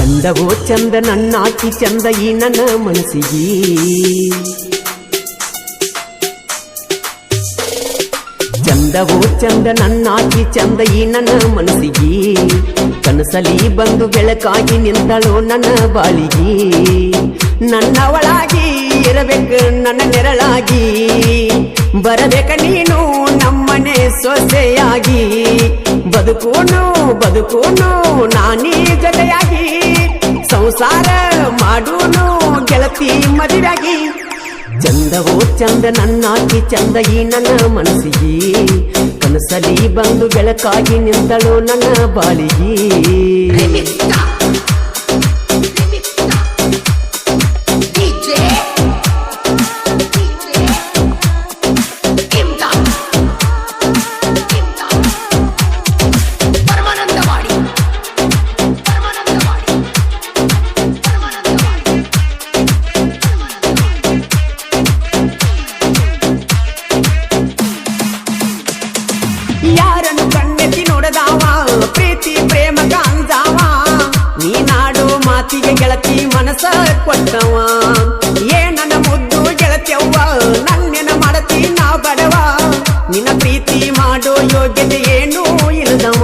ಚಂದವೋ ಚಂದ ನನ್ನಾಕಿ ಚಂದ ಈ ನನ್ನ ಮನಸ್ಸಿಗೆ ಚಂದವೋ ಚಂದ ನನ್ನಾಕಿ ಚಂದ ಈ ನನ್ನ ಮನಸ್ಸಿಗೆ ಕನಸಲಿ ಬಂದು ಬೆಳಕಾಗಿ ನಿಂತಳೋ ನನ್ನ ಬಾಳಿಗೆ ನನ್ನವಳಾಗಿ ಇರಬೇಕು ನನ್ನ ನೆರಳಾಗಿ ಬರಬೇಕ ನೀನು ನಮ್ಮನೆ ಸೊಸೆಯಾಗಿ ಬದುಕೂನು ನಾನೀ ಜೊತೆಯಾಗಿ ಸಂಸಾರ ಮಾಡೂನು ಗೆಳತಿ ಮದುವೆಯಾಗಿ ಚಂದವೋ ಚಂದ ನನ್ನಾಕಿ ಚಂದ ಈ ನನ್ನ ಮನಸ್ಸಿಗೆ ಕನಸಲಿ ಬಂದು ಬೆಳಕಾಗಿ ನಿಂತಳೋ ನನ್ನ ಬಾಳಿಗೆ ಯಾರನ್ನು ಕಣ್ಣೆತ್ತಿ ನೋಡದಾವ ಪ್ರೀತಿ ಪ್ರೇಮ ಕಾಂಜಾವ ನೀನಾಡೋ ಮಾತಿಗೆ ಗೆಳತಿ ಮನಸ ಕೊಟ್ಟವ ಏನನ್ನ ಮುದ್ದು ಗೆಳತಿಯವ್ವ ನನ್ನೆನ ಮಾಡತಿ ನಾ ಬಡವ ನಿನ್ನ ಪ್ರೀತಿ ಮಾಡೋ ಯೋಗ್ಯತೆ ಏನೂ ಇಲ್ಲದವ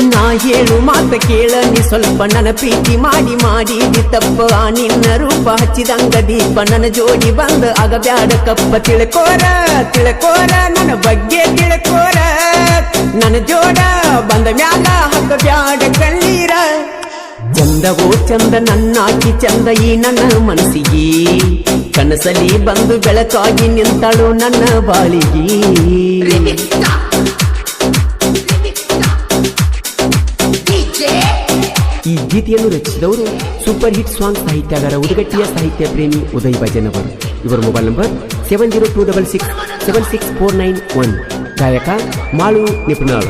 ನಾ ಹೇಳು ಮಾತ ಕೇಳ ನೀ ಸ್ವಲ್ಪ ನನ್ನ ಪ್ರೀತಿ ಮಾಡಿದಿ ತಪ್ಪ ನಿನ್ನ ರೂಪ ಹಚ್ಚಿದಂಗ ದೀಪ ನನ್ನ ಜೋಡಿ ಬಂದ ಆಗ ಬ್ಯಾಡ ಕಪ್ಪ ತಿಳ್ಕೋರ ನನ್ನ ಬಗ್ಗೆ ತಿಳ್ಕೋರ ನನ್ನ ಜೋಡ ಬಂದ ಮ್ಯಾಲ ಹಕ್ಕ ಬ್ಯಾಡ ಕಣ್ಣೀರ ಚಂದವೋ ಚಂದ ನನ್ನಾಕಿ ಚಂದ ಈ ನನ್ನ ಮನಸ್ಸಿಗೆ ಕನಸಲಿ ಬಂದು ಬೆಳಕಾಗಿ ನಿಂತಳೋ ನನ್ನ ಬಾಳಿಗೆ ಈ ಗೀತೆಯನ್ನು ರಚಿಸಿದವರು ಸೂಪರ್ ಹಿಟ್ ಸಾಂಗ್ ಸಾಹಿತ್ಯಗಾರ ಉದಗಟ್ಟಿಯ ಸಾಹಿತ್ಯ ಪ್ರೇಮಿ ಉದಯ್ ಭಜನ್ ಅವರು. ಇವರ ಮೊಬೈಲ್ ನಂಬರ್ 7026676491. ಗಾಯಕ ಮಾಳು ನಿಪುಣಾಳ್.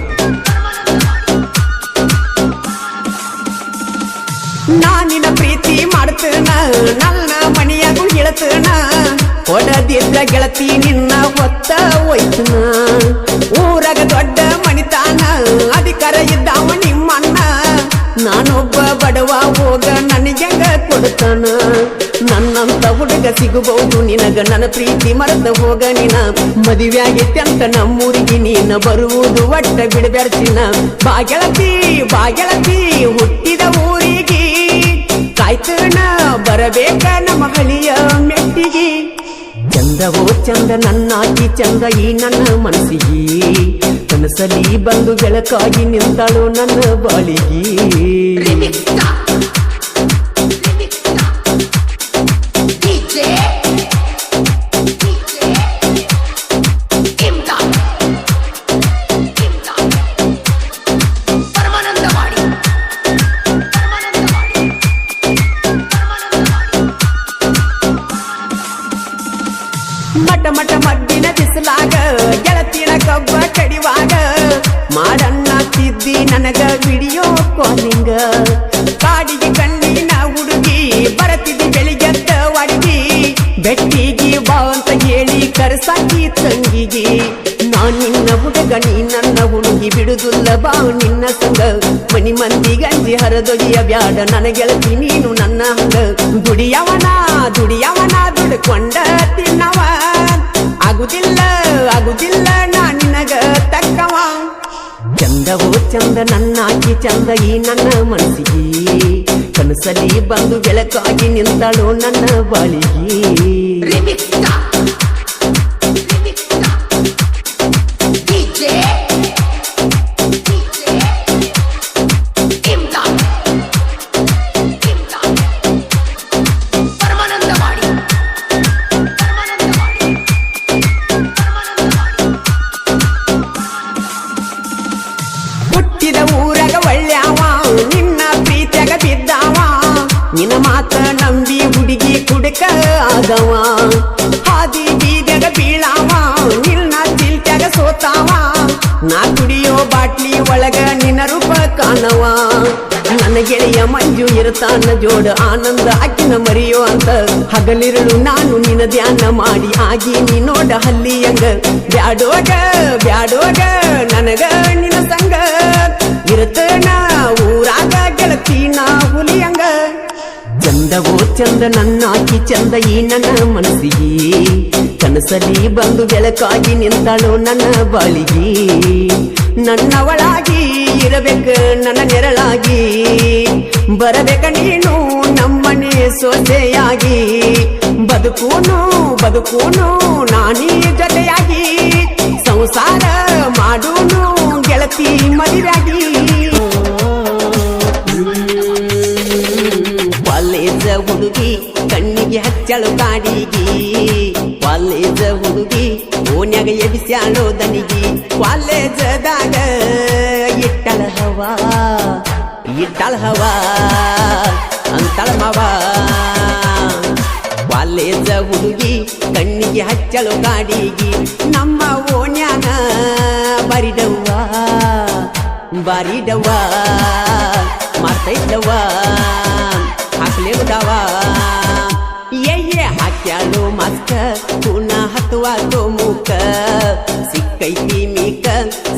ನಾನಿನ ಪ್ರೀತಿ ಮಾಡ್ತೇನ ನನ್ನ ಮನೆಯಾಗೂ ಹೇಳ್ತೇನ ಹೊಡದಿದ್ದ ಗೆಳತಿ ನಿನ್ನ ಹೊತ್ತ ಹೋಯ್ತನ ಊರಾಗ ದೊಡ್ಡ ಮನಿತಾನ ಅಧಿಕಾರ ಇದ್ದಾವ ನಿಮ್ಮನ್ನ ನಾನೊಬ್ಬ ಬಡವ ಹೋಗ ನನಗೆಂಗ ಕೊಡ್ತಾನ ನನ್ನಂತ ಹುಡುಗ ಸಿಗಬಹುದು ನಿನಗ ನನ್ನ ಪ್ರೀತಿ ಮರೆತ ಹೋಗ ನಿನ ಮದುವೆಯಾಗಿತ್ತೆ ಅಂತ ನಮ್ಮೂರಿಗೆ ನೀನ ಬರುವುದು ಒಟ್ಟ ಬಿಡಬೇಡ್ತಿನ ಬಾಗೆಳತಿ ಹುಟ್ಟಿದ ಊರಿಗೆ ಕಾಯ್ತನ ಬರಬೇಕ ನಮ್ಮ ಹಳಿಯ ಮೆಟ್ಟಿಗೆ ಚಂದವೋ ಚಂದ ನನ್ನಾಕಿ ಚಂದ ಈ ನನ್ನ ಮನಸ್ಸಿಗೆ ಕನಸಲಿ ಬಂದು ಬೆಳಕಾಗಿ ನಿಂತಳೋ ನನ್ನ ಬಾಳಿಗೆ ಮಟ ಮದ್ದಿನ ಬಿಸಲಾಗ ಗೆಳತಿನ ಕಬ್ಬ ಕಡಿವಾಗ ಮಾಡಣ್ಣ ತಿದ್ದಿ ನನಗ ವಿಡಿಯೋ ಕಾಲಿಂಗ ಕಾಡಿಗೆ ಕಣ್ಣಿನ ಹುಡುಗಿ ಬರತಿದ್ದಿ ಬೆಳಿಗ್ಗೆದ್ದ ಅಡಿಗೆ ಬೆಟ್ಟಿಗೆ ಬಾ ಅಂತ ಹೇಳಿ ಕರ್ಸಾಕಿ ತಂಗಿಗೆ ನಾನ್ ನಿನ್ನ ಹುಡುಗ ನೀ ನನ್ನ ಹುಡುಗಿ ಬಿಡುದಿಲ್ಲ ಬಾ ನಿನ್ನ ಸಂಗ ಮನಿ ಮಂದಿ ಗಂಜಿ ಹರದೊಯ್ಯ ಬ್ಯಾಡ ನನ್ನ ಗೆಳತಿ ನೀನು ನನ್ನ ಹಂಗ ದುಡಿಯವನ ದುಡ್ಕೊಂಡ ತಿನ್ನವ ಆಗುದಿಲ್ಲ ನಾ ನಿನಗ ತಕ್ಕವ ಚಂದವೋ ಚಂದ ನನ್ನಾಕಿ ಚಂದ ಈ ನನ್ನ ಮನಸ್ಸಿಗೆ ಕನಸಲಿ ಬಂದು ಬೆಳಕಾಗಿ ನಿಂತಳೋ ನನ್ನ ಬಾಳಿಗೆ ಹುಟ್ಟಿದ ಊರಾಗ ಒಳ್ಳ್ಯಾವ ನಿನ್ನ ಪ್ರೀತಿಯಾಗ ಬಿದ್ದಾವ ನಿನ್ನ ಮಾತ ನಂಬಿ ಹುಡುಗಿ ಕುಡುಕ ಆದವ ಹಾದಿ ಬೀದ್ಯಾಗ ಬೀಳಾವ ನಿನ್ನ ಚಿಲ್ಟ್ಯಾಗ ಸೋತಾವ ನಾ ಕುಡಿಯೋ ಬಾಟ್ಲಿ ಒಳಗ ನಿನ್ನ ರೂಪ ಕಾಣವ ನನ್ನ ಗೆಳೆಯ ಮಂಜು ಇರ್ತಾನ ಜೋಡ ಆನಂದ ಅಕ್ಕಿನ ಮರಿಯೋ ಅಂತ ಹಗಲಿರುಳು ನಾನು ನಿನ್ನ ಧ್ಯಾನ ಮಾಡಿ ಆಗಿ ನೀ ನೋಡ ಹಲ್ಲಿಯಂಗ ಬ್ಯಾಡೋಗ ನನಗ ನಿನ್ನ ಸಂಗ ಇರ್ತನ ಊರಾಗ ಗೆಳತಿ ನಾ ಹುಲಿಯಂಗ ಚಂದ ನನ್ನಾಕಿ ಚಂದ ಈ ನನ್ನ ಮನಸ್ಸಿಗೆ ಕನಸಲಿ ಬಂದು ಬೆಳಕಾಗಿ ನಿಂತಳು ನನ್ನ ಬಾಳಿಗೆ ನನ್ನವಳಾಗಿ ಇರಬೇಕ ನನ್ನ ನೆರಳಾಗಿ ಬರಬೇಕ ನೀನು ನಮ್ಮನೆ ಸೊಸೆಯಾಗಿ ಬದುಕೂನು ನಾನೀ ಜೊತೆಯಾಗಿ ಸಂಸಾರ ಮಾಡೂನು ಗೆಳತಿ ಮದುವೆಯಾಗಿ ಕಾಲೇಜ ಹುಡುಗಿ ಕಣ್ಣಿಗೆ ಹಚ್ಚಳು ಕಾಡಿಗಿ ಕಾಲೇಜ ಹುಡುಗಿ ಓನ್ಯಾಗ ಎಬಿಸ್ಯಾಳೋ ದನಿಗಿ ಕಾಲೇಜದಾಗ ಇಟ್ಟಳ ಹವಾ ಅಂತಳ ಮಾವ ಕಾಲೇಜ ಹುಡುಗಿ ಕಣ್ಣಿಗೆ ಹಚ್ಚಳು ಕಾಡಿಗಿ ನಮ್ಮ ಓನ್ಯಾನ ಬಾರಿಡವ್ವ ಮಾಡ್ತೈತವ್ವ ಹಾಕ್ಲೇವುದವ ಹಾಕ್ಯಾಳು ಮಸ್ಕ ಪುನ ಹತ್ತುವಾತೋ ಮೂಕ ಸಿಕ್ಕೈತಿ ಮೀಕ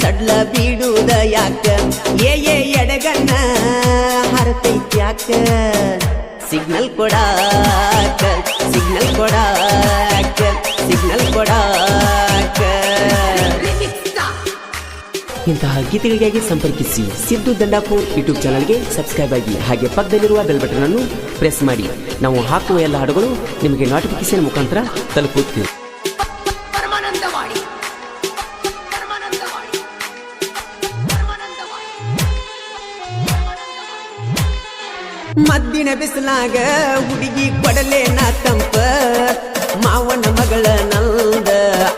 ಸಡ್ಲ ಬೀಡುದ ಯಾಕ ಎಡಗನ್ನ ಹರತೈತಿ ಯಾಕ ಸಿಗ್ನಲ್ ಕೊಡಾಕ ಇಂತಹ ಗೀತೆಗಳಿಗಾಗಿ ಸಂಪರ್ಕಿಸಿ ಸಿದ್ದು ದಂಡಾಪುರ್ ಯೂಟ್ಯೂಬ್ ಚಾನಲ್ಗೆ ಸಬ್ಸ್ಕ್ರೈಬ್ ಆಗಿ ಹಾಗೆ ಪಕ್ಕದಲ್ಲಿರುವ ಬೆಲ್ ಬಟನ್ ಅನ್ನು ಪ್ರೆಸ್ ಮಾಡಿ ನಾವು ಹಾಕುವ ಎಲ್ಲ ಹಾಡುಗಳು ನಿಮಗೆ ನೋಟಿಫಿಕೇಶನ್ ಮುಖಾಂತರ ತಲುಪುತ್ತದೆ. ಮದ್ದಿನ ಬಿಸಿಲಾಗ ಹುಡುಗಿ ಕೊಡಲೇನ ತಂಪ ಮಾವನ ಮಗಳ ನಲ್ದ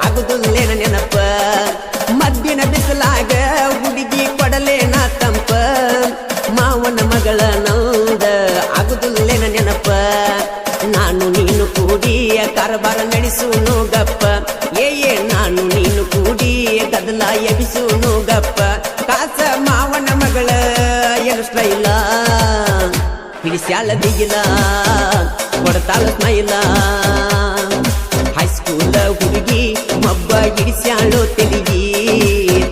ಆಗುದಿಲ್ಲೇನ ನೆನಪ ಮದ್ದಿನ ಬಿಸಿಲಾಗ ಹುಡುಗಿ ಕೊಡಲೇನ ತಂಪ ಮಾವನ ಮಗಳ ನಲ್ದ ಆಗುದಿಲ್ಲೇನ ನೆನಪ ನಾನು ನೀನು ಕೂಡಿ ಕಾರಬಾರ ನಡೆಸೂನು ಗಪ್ಪ ನಾನು ನೀನು ಕೂಡಿ ಗದಲ ಎಬಿಸೂನು ಗಪ್ಪ ಕಾಸ ಮಾವನ ಮಗಳ ಏನು ಸ್ಟೈಲ ಹಿಡಿಸ್ಯಾಳ ದಿಗಿಲ ಕೊಡತಾಳ ಸ್ಮೈಲ ಹೈಸ್ಕೂಲ ಹುಡುಗಿ ಮಬ್ಬ ಹಿಡಿಸ್ಯಾಳೋ ತೆಲಿಗಿ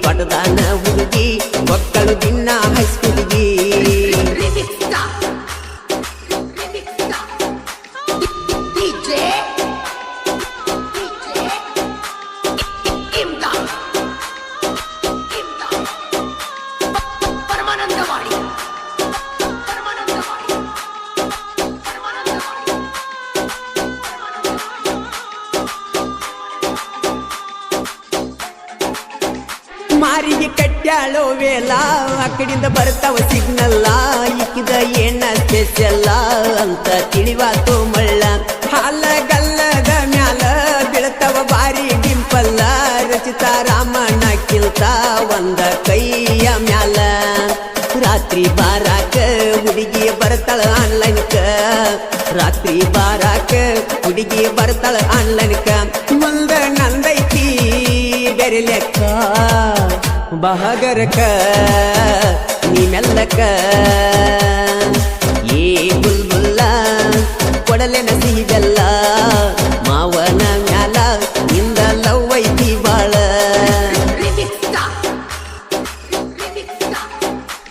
ಪಡದಾನ ಹುಡುಗಿ ಮಕ್ಕಳು ದಿನ ಹೈಸ್ಕೂಲಿಗಿ ಮಾರಿಗೆ ಕಟ್ಟ್ಯಾಳೋ ವೇಲ ಅಕಡಿಂದ ಬರ್ತಾವ ಸಿಗ್ನಲ್ಲ ಇಕ್ಕಿದ ಏನ ಸ್ಪೆಷಲ್ಲ ಅಂತ ತಿಳಿವಾತು ಮಳ್ಳ ಹಾಲ ಗಲ್ಲದ ಮ್ಯಾಲ ಬೀಳ್ತಾವ ಬಾರಿ ಡಿಂಪಲ್ಲ ರಚಿತಾ ರಾಮಣ್ಣ ಕಿಲ್ತ ಒಂದ ಕೈಯ ಮ್ಯಾಲ ರಾತ್ರಿ ಬಾರಾಕ ಹುಡುಗಿ ಬರ್ತಾಳ ಆನ್ಲೈನ್ಕ ರಾತ್ರಿ ಬಾರಾಕ ಹುಡುಗಿ ಬರ್ತಾಳ ಆನ್ಲೈನ್ಕ ಮುಂದ ನಂದೈತಿ ಬೇರೆ ಲೆಕ್ಕ ಬಹಗರಕ ನೀ ಮೆಲ್ಲಕ ಏ ಬುಲ್ಬುಲ್ಲ ಕೊಡಲೆನ ಸಿಹಿ ಬೆಲ್ಲ ಮಾವನ ಮ್ಯಾಲ ನಿಂದ ಲವ್ ಐತಿ ಬಾಳ.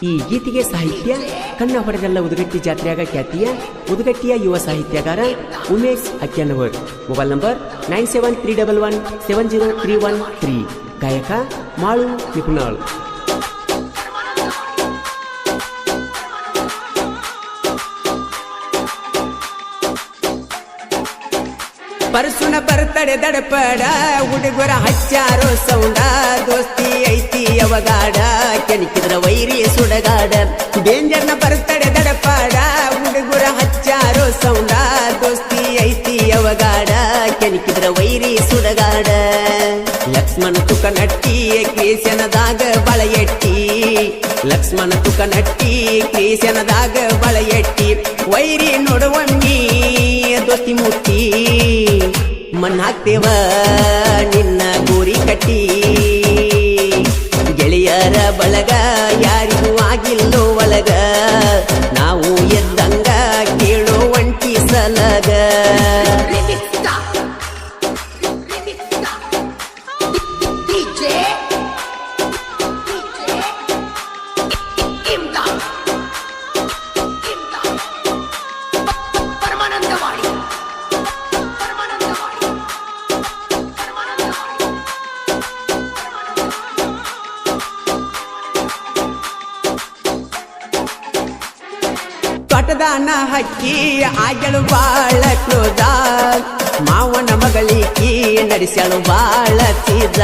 ಈ ಗೀತೆಗೆ ಸಾಹಿತ್ಯ ಕಣ್ಣ ಹೊಡೆದಲ್ಲ ಉದಗಟ್ಟಿ ಜಾತ್ರೆಯಾಗ ಖ್ಯಾತಿಯ ಉದಗಟ್ಟಿಯ ಯುವ ಸಾಹಿತ್ಯಗಾರ ಉಮೇಶ್ ಅಕ್ಯಾನವರ್. Mobile number 9731170313. ಗಾಯಕ ಮಾಳು ನಿಪುಣಾಳ್. ಪರಸುನ ಬರ್ತಡೆ ದಡಪಡ ಹುಡುಗರ ಹಚ್ಚಾರೋ ಸೌಂಡ ದೋಸ್ತಿ ಐತಿ ಅವಗಾಡ ಕೆಣಕಿದ್ರ ವೈರಿ ಸುಡಗಾಡ ಡೇಂಜರ್ನ ಬರ್ತಡೆ ದಡಪಾಡ ಹುಡುಗರ ಹಚ್ಚಾರೋ ಸೌಂಡ ದೋಸ್ತಿ ಐತಿ ಅವಗಾಡ ಕೆಣಕಿದ್ರ ವೈರಿ ಸುಡಗಾಡ ಲಕ್ಷ್ಮಣ ತುಕ ನಟ್ಟಿ ಕೇಸನದಾಗ ಬಳೆಯಟ್ಟಿ ಲಕ್ಷ್ಮಣ ತುಕ ನಟ್ಟಿ ಕೇಸನದಾಗ ಬಳೆಯಟ್ಟಿ ವೈರಿ ನೋಡುವಮ್ಮಿ ದೋಸ್ತಿ ಮುಟ್ಟಿ ಮಣ್ಣಾಕ್ತೇವ ನಿನ್ನ ಗೋರಿ ಕಟ್ಟಿ ಗೆಳೆಯರ ಬಳಗ ಯಾರಿಗೂ ಆಗಿಲ್ಲೋ ಒಳಗ ನಾವು ಎದ್ದಂಗ ಕೇಳೋ ಒಂಟಿ ಸಲಗ ಪರಮಾನಂದ ಪಟದಾನ ಹಕ್ಕಿ ಆಗ್ಯಳು ಬಾಳ ಕ್ಲೋಜ ಮಾವನ ಮಗಳಿಕಿ ನಡೆಸಳು ಬಾಳ ಚೀಜ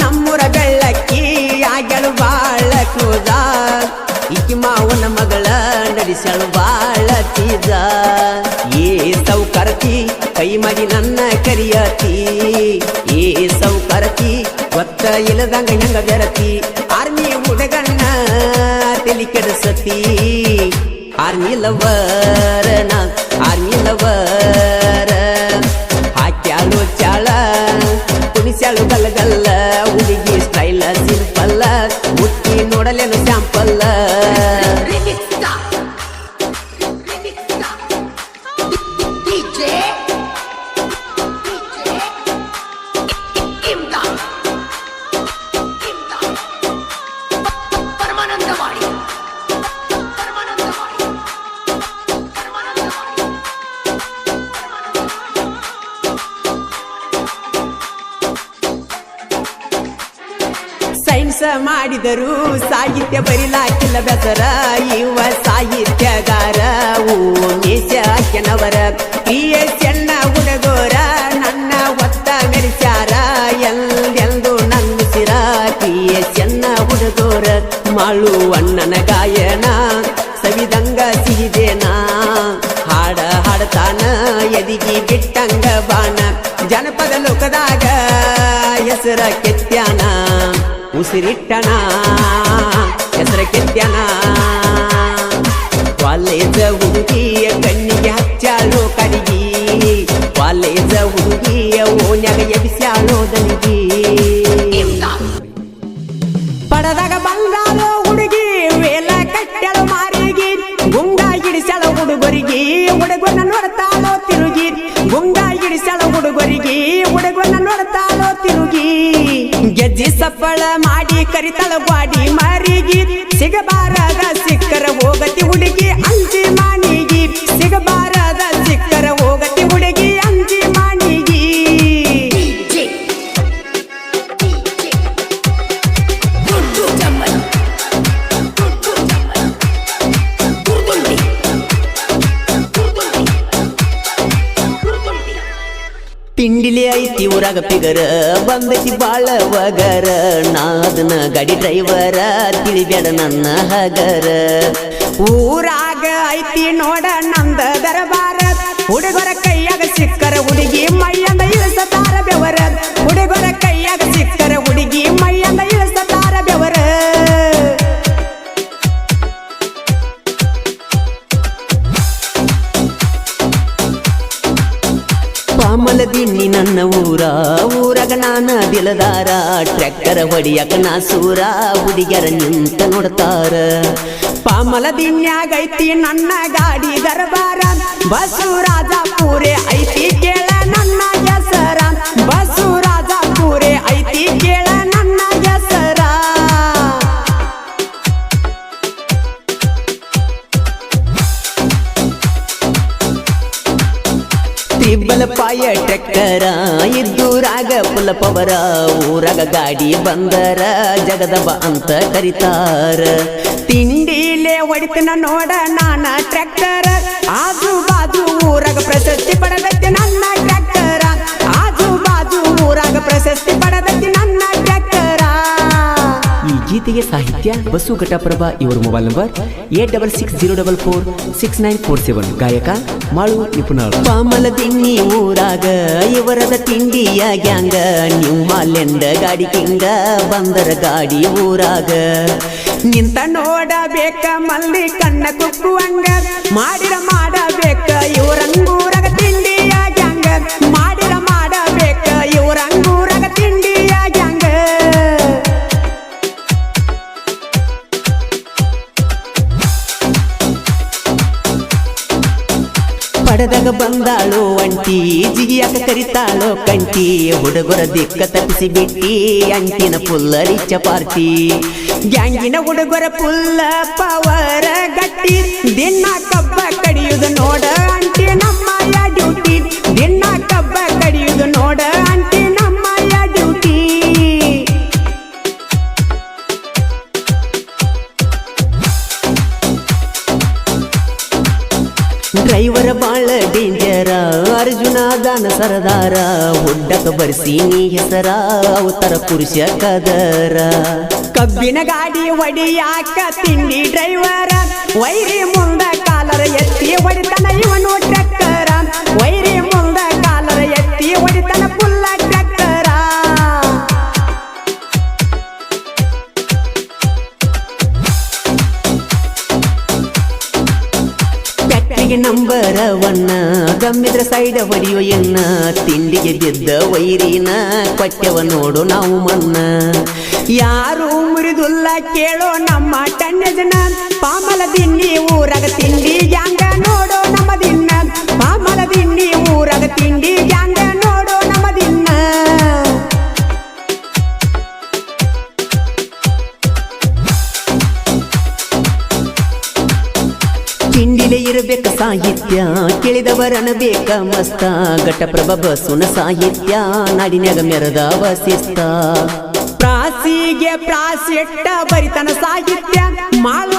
ನಮ್ಮೂರ ಬೆಳ್ಳಕ್ಕಿ ಆಗ್ಯಳು ಬಾಳ ಕ್ಲೋಜ ಈಕಿ ಮಾವನ ಮಗಳ ನಡೆಸಳು ಬಾಳ ಚೀಜ ಏ ಸೌಕರತಿ ಕೈ ಮಗಿ ನನ್ನ ಕರಿಯತಿ ಏ ಸೌಕರತಿ ಗೊತ್ತ ಇಲ್ಲದಂಗ ಹೆಂಗ ಬೆರತಿ ಆರ್ಮಿ ಹುಡುಗಣ್ಣ ತಲಿ ಕೆಡಿಸತಿ ಆರ್ಮಿ ಲವರನ ಆರ್ಮಿ ಲವರ ಹಾಕ್ಯಾಳು ಚಾಳ ಕುಣಿಸ್ಯಾಳು ಗಲ್ಲಗಲ್ಲ ಹುಡುಗಿ ಸ್ಟೈಲ ಸಿಂಪಲ್ಲ ಮುಟ್ಟಿ ನೋಡಲೇನು ಸ್ಯಾಂಪಲ್ಲ ಸೈನ್ಸ್ ಮಾಡಿದರು ಸಾಹಿತ್ಯ ಬರಿಲಾಕಿಲ್ಲ ಬೆಸರ ಇವ ಸಾಹಿತ್ಯಗಾರ ಓಮೇಶನವರ PSN ಹುಡುಗೋರ ನನ್ನ ಒತ್ತ ಮೆರೆಸ್ಯಾರ ಎಂದು ನಂದಿಸಿರ PSN ಹುಡುಗೋರ ಮಾಳು ಅಣ್ಣನ ಗಾಯನ ಸವಿದಂಗ ಸಿಹಿದೇನ ಹಾಡ ಹಾಡತಾನ ಎದಿಗಿ ಬಿಟ್ಟಂಗ ಬಾಣ ಜನಪದ ಲೋಕದಾಗ ಹೆಸರ ಕೆತ್ಯಾನ ಉಸಿರಿಟ್ಟಣ ಹೆಸರ ಕೆತ್ಯಾನ ಕಾಲೇಜ ಹುಡುಗಿಯ ಕಣ್ಣಿಗೆ ಹಚ್ಚಾಳೋ ಕಡಿಗಿ ಕಾಲೇಜ ಹುಡುಗಿಯ ಓನ್ಯಾಗ ಎಬಿಸ್ಯಾಳೋ ದನಿಗಿ ಪಡದಾಗ ಬಂದಾಳೋ ಹುಡುಗಿ ವೇಲ ಕಟ್ಟ್ಯಾಳೋ ಮಾರಿಗೆ ಗುಂಗ ಹಿಡಿಸ್ಯಾಳೋ ಹುಡುಗರಿಗೆ ಹುಡುಗನ ನೋಡ್ತಾಳೋ ತಿರುಗಿ ಗುಂಗ ಹಿಡಿಸ್ಯಾಳೋ ಹುಡುಗರಿಗೆ ಹುಡುಗನ ನೋಡ್ತಾಳೋ ತಿರುಗಿ ಗೆಜ್ಜಿ ಸಪ್ಪಳ ಮಾಡಿ ಕರಿತಾಳ ಬಾಡಿ ಮಾರಿಗೆ ಸಿಗಬಾರದ ಸಿಕ್ಕರ ಹೋಗತಿ ಹುಡುಗಿ ಅಂಜಿ ಮಾಣಿಗಿ ಸಿಗಬಾರದ ಸಿಕ್ಕರ ಹೋಗತಿ ಹುಡುಗಿ ಅಂಜಿ ಮಾಣಿಗಿ ತಿಂಡಿಲಿ ಐತಿ ಊರಾಗ ಪಿಗರ ಬಂದೈತಿ ಬಾಳ ವಗರ ನಾದನ ಗಾಡಿ ಡ್ರೈವರ ತಿಳಿಬೇಡ ನನ್ನ ಹಗರ ಊರಾಗ ಐತಿ ನೋಡ ನಂದ ದರಬಾರ ಹುಡುಗರ ಕೈಯಾಗ ಸಿಕ್ಕರ ಹುಡುಗಿ ಮೈಯಂದ ಇಳಿಸತಾರ ಬೆವರ ಹುಡುಗರ ಕೈಯಾಗ ಸಿಕ್ಕರ ಹುಡುಗಿ ಮೈಯಂದ ಇಳಿಸತಾರ ಬೆವರ ಪಾಮಲದಿನ್ನಿ ನನ್ನ ಊರಾಗ ನಾನ ದಿಲದಾರ ಟ್ರ್ಯಾಕ್ಟರ್ ಹೊಡಿಯಕ ನಾ ಸೂರ ಹುಡುಗ್ಯಾರ ನಿಂತ ನೋಡ್ತಾರ ಪಾಮಲದಿನ್ಯಾಗೈತಿ ನನ್ನ ಗಾಡಿ ದರ್ಬಾರ ಬಸವರಾಜ ಪೂರೆ ಐತಿ ಕೇಳ ನನ್ನ ಹೆಸರ ಬಸವರಾಜ ಪೂರೆ ಐತಿ ಕೇಳ ನನ್ನ ಹೆಸರ ತ್ರಿಬಲ ಪಾಯ ಟ್ರ್ಯಾಕ್ಟರ ಇದ್ದೂರಾಗ ಫುಲ್ ಪವರ ಊರಾಗ ಗಾಡಿ ಬಂದರ ಜಗದಬ ಅಂತ ಕರಿತಾರ ತಿಂಡಿಲೇ ಹೊಡಿತನ ನೋಡ ನಾನ ಟ್ರ್ಯಾಕ್ಟರ್ ಆಜು ಬಾಜು ಊರಾಗ ಪ್ರಶಸ್ತಿ ಪಡೆದೈತಿ ನನ್ನ ಟ್ರ್ಯಾಕ್ಟರ ಆಜು ಬಾಜು ಊರಾಗ ಪ್ರಶಸ್ತಿ ಪಡೆದೈತಿ ನನ್ನ ಟ್ರ್ಯಾಕ್ಟರ ಈ ಗೀತೆಗೆ ಸಾಹಿತ್ಯ ಬಸು ಘಟಪ್ರಭಾ ಇವರ ಮೊಬೈಲ್ ನಂಬರ್ 8660446947 ಗಾಯಕ ಮಾಳು ನಿಪುಣರು ಪಾಮಲದಿನ್ನಿ ಊರಾಗ ಇವರದ ತಿಂಡಿಯ ಗ್ಯಾಂಗ ನಿಮ್ಮಲೆಂಡ ಗಾಡಿ ಕಿಂಗ ಬಂದರ ಗಾಡಿ ಊರಾಗ ನಿಂತ ನೋಡಬೇಕ ಮಲ್ಲಿ ಕಣ್ಣ ಕುಕ್ಕುವಂಗ ಮಾಡಬೇಕ ಇವರಂಗೂರಾಗ ತಿಂಡಿಯ ಗ್ಯಾಂಗ ಮಾಡಬೇಕ ಇವರಂಗೂರಾಗ ತಿಂಡಿಯ ಗ್ಯಾಂಗ ಪಡೆದಾಗ ಬಂದಾಳೋ ಅಂಟಿ ಜಿಗಿಯಾಕ ಕರಿತಾಳೋ ಕಂಟಿ ಹುಡುಗರ ದಿಕ್ಕ ತಪ್ಪಿಸಿ ಬಿಟ್ಟಿ ಅಂಟಿನ ಪುಲ್ಲ ರಿಚ್ಚ ಪಾರ್ಟಿ ಗ್ಯಾಂಗಿನ ಹುಡುಗರ ಪುಲ್ಲ ಪವರ ಗಟ್ಟಿ ದಿನ ಕಬ್ಬ ಕಡಿಯುವುದು ನೋಡ ಅಂಟಿ ನಮ್ಮಯ ಡ್ಯೂಟಿ ದಿನ ಕಬ್ಬ ಕಡಿಯುವುದು ನೋಡ ಅಂಟಿ ನಮ್ಮಯ ಡ್ಯೂಟಿ ಡ್ರೈವರ ಬಾಳ ಡೇಂಜರ ಅರ್ಜುನ ದಾನ ಸರದಾರ ಹುಡ್ಡಕ ಬರ್ಸಿ ನೀ ಹೆಸರ ಅವತರ ಪುರುಷ ಕದರ ಕಬ್ಬಿನ ಗಾಡಿ ಒಡಿಯಾಕ ತಿಂಡಿ ಡ್ರೈವರ ವೈರಿ ಮುಂದ ಕಾಲರ ಎತ್ತಿ ಹೊಡಿತನ ಇವನು ಟ್ರ್ಯಾಕ್ಟರ ವೈರಿ ಮುಂದ ಕಾಲರ ಎತ್ತಿ ಹೊಡಿತನ ಪುಲ್ಲ ಟ್ರ್ಯಾಕ್ಟರ ಫ್ಯಾಕ್ಟ್ರಿಗೆ ನಂಬರ ಒನ್ನ ಗಮ್ಮಿದ್ರ ಸೈಡ ಹೊಡಿಯೋ ಎನ್ನ ತಿಂಡಿಗೆ ಬಿದ್ದ ವೈರಿನ ಕೊಟ್ಟೆವ ನೋಡು ನಾವು ಮನ್ನ ಯಾರು ಮುರಿದುಲ್ಲ ಕೇಳೋ ನಮ್ಮ ಟನ್ಯ ಜನ ಪಾಮಲ ದಿನ್ನಿ ಊರಾಗ ತಿಂಡಿ ಗ್ಯಾಂಗ ನೋಡೋ ನಮ್ಮ ದಿನ್ನ ಪಾಮಲ ದಿನ್ನಿ ಊರಾಗ ತಿಂಡಿ ಗ್ಯಾಂಗ ನೋಡೋ ನಮ್ಮ ದಿನ್ನ ತಿಂಡಿಲೆ ಇರಬೇಕ ಸಾಹಿತ್ಯ ಕೇಳಿದವರನ ಬೇಕ ಮಸ್ತ ಘಟಪ್ರಭ ಬಸುನ ಸಾಹಿತ್ಯ ನಾಡಿನ್ಯಾಗ ಮೆರದ ವಸಿಸ್ತ ಪ್ರಾಸಿಗೆ ಪ್ರಾಸಿಟ್ಟ ಬರಿತನ ಸಾಹಿತ್ಯ ಮಾಳ